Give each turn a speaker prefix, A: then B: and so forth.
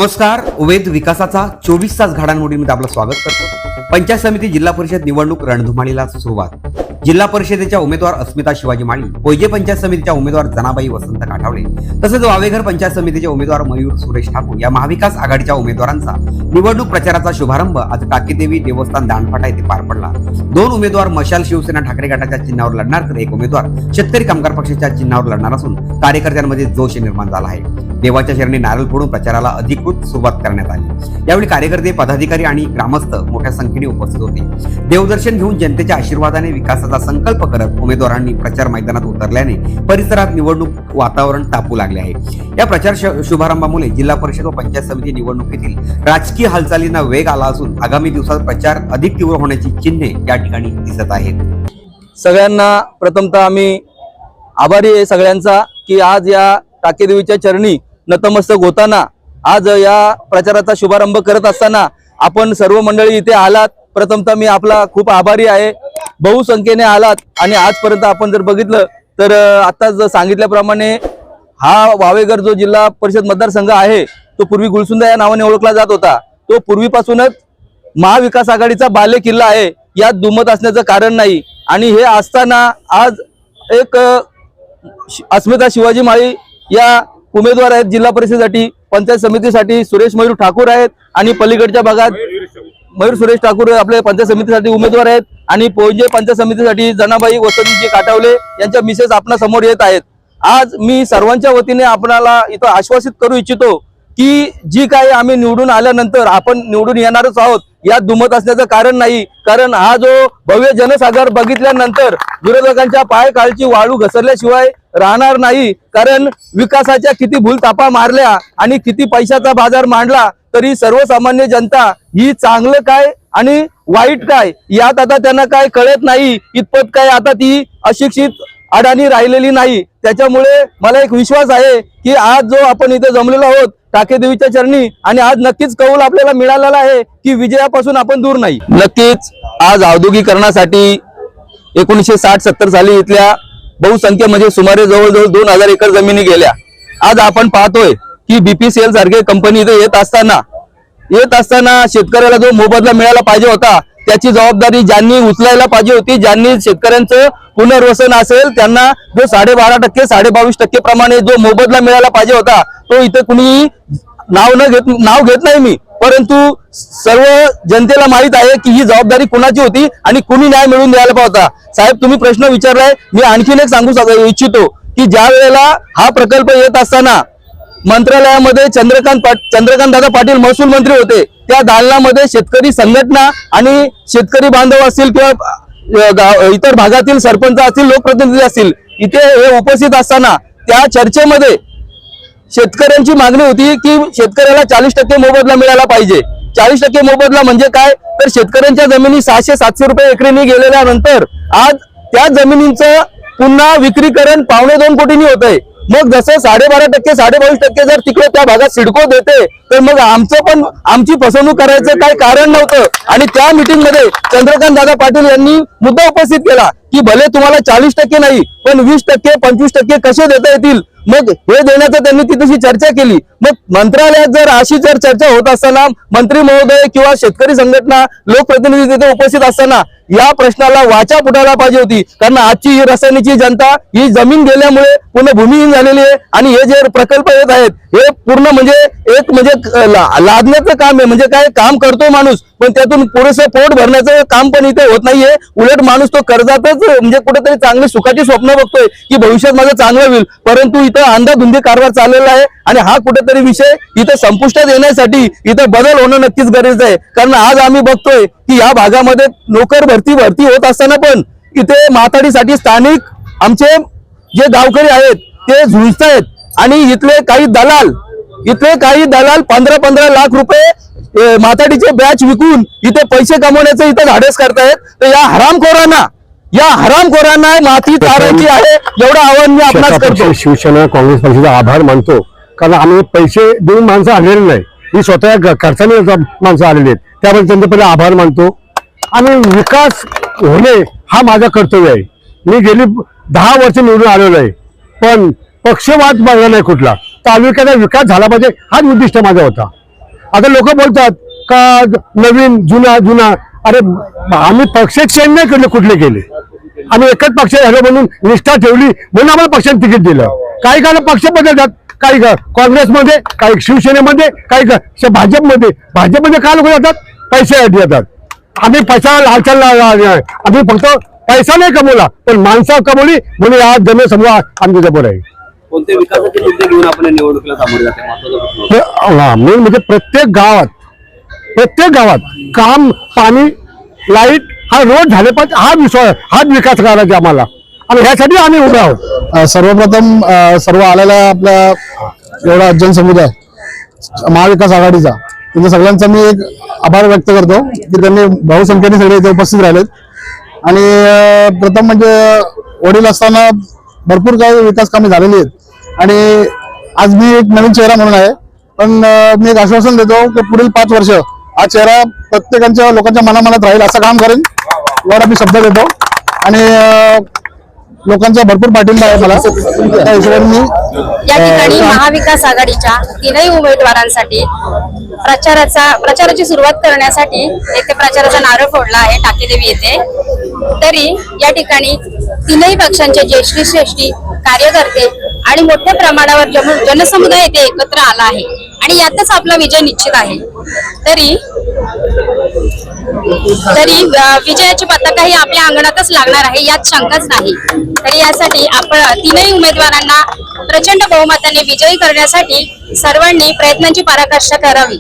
A: नमस्कार. उमेद विकासाचा 24 तास घडामोडींमध्ये आपलं स्वागत करतो. पंचायत समिती जिल्हा परिषद निवडणूक रणधुमाळीला सुरुवात. जिल्हा परिषदेच्या उमेदवार अस्मिता शिवाजी माळी, पोयजे पंचायत समितीच्या उमेदवार जनाबाई वसंत काठावले तसेच वावेघर पंचायत समितीचे उमेदवार मयूर सुरेश ठाकूर या महाविकास आघाडीच्या उमेदवारांचा निवडणूक प्रचाराचा शुभारंभ आज टाकेदेवी देवस्थान दांडफाटा येथे पार पडला. दोन उमेदवार मशाल शिवसेना ठाकरे गटाच्या चिन्हावर लढणार तर एक उमेदवार शेतकरी कामगार पक्षाच्या चिन्हावर लढणार असून कार्यकर्त्यांमध्ये जोश निर्माण झाला आहे. देवाच्या चरणी नारळ फोडून प्रचाराला अधिकृत सुरुवात करण्यात आली. यावेळी कार्यकर्ते, पदाधिकारी आणि ग्रामस्थ मोठ्या संख्येने उपस्थित होते. देवदर्शन घेऊन जनतेच्या आशीर्वादाने विकासाचा संकल्प करत उमेदवारांनी प्रचार मैदानात उतरल्याने परिसरात निवडणूक वातावरण तापू लागले आहे. या प्रचार शुभारंभामुळे जिल्हा परिषद व पंचायत समिती निवडणुकीतील राजकीय हालचालींना वेग आला असून आगामी दिवसात प्रचार अधिक तीव्र होण्याची चिन्हे या ठिकाणी दिसत आहेत.
B: सगळ्यांना प्रथमतः आम्ही आभारी आहे सगळ्यांचा की आज या टाकेदेवीच्या चरणी नतमस्तक होताना, आज या प्रचाराचा शुभारंभ करत असताना आपण सर्व मंडळी इथे आलात. प्रथमतः मी आपला खूप आभारी आहे. बहुसंख्येने आलात आणि आजपर्यंत आपण जर बघितलं तर आता सांगितल्याप्रमाणे हा वावेघर जो जिल्हा परिषद मतदारसंघ आहे तो पूर्वी गुलसुंदा या नावाने ओळखला जात होता. तो पूर्वीपासूनच महाविकास आघाडीचा बाले किल्ला आहे, यात दुमत असण्याचं कारण नाही. आणि हे असताना आज एक अस्मिता शिवाजी माळी या उमेदवार आहेत जिल्हा परिषदेसाठी. पंचायत समितीसाठी सुरेश मयूर ठाकूर आहेत आणि पलीकडच्या भागात मयूर सुरेश ठाकूर आपले पंचायत समितीसाठी उमेदवार आहेत आणि पोयजे पंचायत समितीसाठी जनाबाई वसंतजी काठावले यांच्या मिसेस आपल्या समोर येत आहेत. आज मी सर्वांच्या वतीने आपल्याला इथं आश्वासित करू इच्छितो की जी काही आम्ही निवडून आल्यानंतर आपण निवडून येणारच आहोत, यात दुमत असण्याचं कारण नाही. कारण हा जो भव्य जनसागर बघितल्यानंतर विरोधकांच्या पायखालची वाळू घसरल्याशिवाय राहणार नाही. कारण विकासाच्या किती भूलथापा मारल्या आणि किती पैशाचा बाजार मांडला तरी सर्वसामान्य जनता ही चांगलं काय आणि वाईट काय यात आता त्यांना काय कळत नाही. इतपत काय आता ती अशिक्षित अडाणी राहिलेली नाही. त्याच्यामुळे मला एक विश्वास आहे की आज जो आपण इथे जमलेलो आहोत टाकेदेवीच्या चरणी, आणि आज नक्कीच कौल आपल्याला मिळालेला आहे की विजयापासून आपण दूर नाही. नक्कीच आज औद्योगिकरणासाठी 1960-70 साली इथल्या बहुसंख्य म्हणजे सुमारे जवळजवळ 2000 एकर जमिनी गेल्या. आज आपण पाहतोय की BPCL सारखे कंपनी इथे येत असताना शेतकऱ्याला जो मोबदला मिळायला पाहिजे होता त्याची जबाबदारी ज्यांनी उचलायला पाहिजे होती, ज्यांनी शेतकऱ्यांचं पुनर्वसन असेल त्यांना जो 12.5% 22% प्रमाणे जो मोबदला मिळायला पाहिजे होता तो इथे कुणी नाव घेत नाही मी, परंतु सर्व जनतेला माहित आहे की ही जबाबदारी कुणाची होती आणि कुणी न्याय मिळवून द्यायला पाहिजे होता. साहेब, तुम्ही प्रश्न विचारलाय, मी आणखीन एक सांगू इच्छितो की ज्या वेळेला हा प्रकल्प येत असताना मंत्रालयामध्ये चंद्रकांत दादा पाटील महसूल मंत्री होते. त्या दालनामध्ये शेतकरी संघटना आणि शेतकरी बांधव असतील किंवा इतर भागातील सरपंच असतील, लोकप्रतिनिधी असतील, इथे हे उपस्थित असताना त्या चर्चेमध्ये शेतकऱ्यांची मागणी होती की शेतकऱ्याला 40% मोबदला मिळाला पाहिजे. 40% मोबदला म्हणजे काय, तर शेतकऱ्यांच्या जमिनी 600-700 रुपये एकरीने गेलेल्या नंतर आज त्या जमिनींचं पुन्हा विक्रीकरण 2.25 कोटींनी होत आहे. मग जसं 12.5% 22% जर तिकडे त्या भागात सिडको देते तर मग आमची फसवणूक करायचं काही कारण नव्हतं. आणि त्या मीटिंग मध्ये चंद्रकांत दादा पाटील यांनी मुद्दा उपस्थित केला की भले तुम्हाला 40% नाही पण 20% 25% कसे देता येतील. मग हे देण्याचं त्यांनी तिथेशी चर्चा केली. मग मंत्रालयात जर अशी चर्चा होत असताना मंत्री महोदय किंवा शेतकरी संघटना, लोकप्रतिनिधी तिथे उपस्थित असताना या प्रश्नाला वाचा फुटायला पाहिजे होती. कारण आजची ही रसायनीची जनता ही जमीन गेल्यामुळे पूर्ण भूमिहीन झालेली आहे आणि हे जे प्रकल्प येत आहेत हे पूर्ण म्हणजे लादण्याचं काम आहे. म्हणजे काय, काम करतोय माणूस पण त्यातून पुरेसं पोट भरण्याचं काम पण इथे होत नाहीये. उलट माणूस तो कर्जातच म्हणजे कुठेतरी चांगली सुखाची स्वप्न बघतोय की भविष्यात माझं चांगलं होईल, परंतु इथं अंधाधुंदी कारभार चाललेला आहे. आणि हा कुठेतरी विषय इथं संपुष्टात येण्यासाठी इथं बदल होणं नक्कीच गरजेचं आहे. कारण आज आम्ही बघतोय की या भागामध्ये नोकर भरती होत असताना पण इथे माथाडीसाठी स्थानिक आमचे जे गावकरी आहेत ते झुंजतायत आणि इथले काही दलाल 15-15 लाख रुपये माथाडीचे बॅच विकून इथे पैसे कमवण्याचं इथं धाडस करतायत. तर या हरामखोरांना माती तारायची आहे एवढं आवाहन मी आपणास करतो.
C: शिवसेना काँग्रेस पक्षाचा आभार मानतो, कारण आम्ही पैसे देऊन माणसं आलेली नाही, ही स्वतः खर्चाने माणसं आलेली आहेत. त्याबद्दल त्यांचे पहिले आभार मानतो. आणि विकास होणे हा माझा कर्तव्य आहे. मी गेली 10 वर्ष निवडून आलेलो आहे, पण पक्षवाद बघला नाही कुठला. तालुक्याचा विकास झाला पाहिजे हाच उद्दिष्ट माझा होता. आता लोक बोलतात का नवीन जुना जुना, अरे आम्ही पक्ष चेंज नाही केले, कुठले केले? आम्ही एकच पक्ष झालो म्हणून निष्ठा ठेवली म्हणून आम्हाला पक्षाने तिकीट दिलं. काही काळ पक्ष बदलतात, काही काँग्रेसमध्ये, काही शिवसेनेमध्ये, काही भाजपमध्ये. भाजपमध्ये काय लोक जातात? पैशासाठी जातात. आम्ही पैसा लालचाल आम्ही फक्त पैसा नाही कमवला, पण माणसं कमवली म्हणून आज जनसमूह आमच्या जवळ आहे.
B: कोणते विकासाचे मुद्दे घेऊन आपण या निवडणुकीला सामोरे जाते महत्त्वाचा प्रश्न?
C: मेन म्हणजे प्रत्येक गावात काम, पाणी, लाईट, हा रोड झाले पाहिजे. हा विकास करायचा आम्हाला आणि ह्यासाठी आम्ही उभे आहोत.
D: सर्वप्रथम सर्व आलेला आपला एवढा जनसमुदाय महाविकास आघाडीचा, त्यांच्या सगळ्यांचा मी एक आभार व्यक्त करतो की त्यांनी बहुसंख्येने सगळे इथे उपस्थित राहिलेत. आणि प्रथम म्हणजे वडील असताना भरपूर काही विकास कामे झालेली आहेत आणि आज मी एक नवीन चेहरा म्हणून आहे, पण मी एक आश्वासन देतो की पुढील 5 वर्ष हा चेहरा प्रत्येकाच्या लोकांच्या मनामनात राहील असं काम करेन, एवढा मी शब्द देतो. आणि लोकांचा भरपूर पाठिंबा आहे मला, त्या हिशोबाने मी
E: या ठिकाणी महाविकास आघाडीच्या 3ही उमेदवारांसाठी प्रचाराची सुरुवात करण्यासाठी येथे प्रचाराचा नारळ फोडला आहे टाकेदेवी येथे. तरी या ठिकाणी 3ही पक्षांचे ज्येष्ठी कार्यकर्ते आणि मोठ्या प्रमाणावर जनसमुदाय येथे एकत्र आला आहे आणि यातच आपला विजय निश्चित आहे. तरी विजयाची पताका ही आपल्या अंगणातच लागणार आहे यात शंकाच नाही. तरी यासाठी आपण 3ही उमेदवारांना प्रचंड बहुमताने विजयी करण्यासाठी सर्वांनी प्रयत्नांची पराकाष्ठा करावी.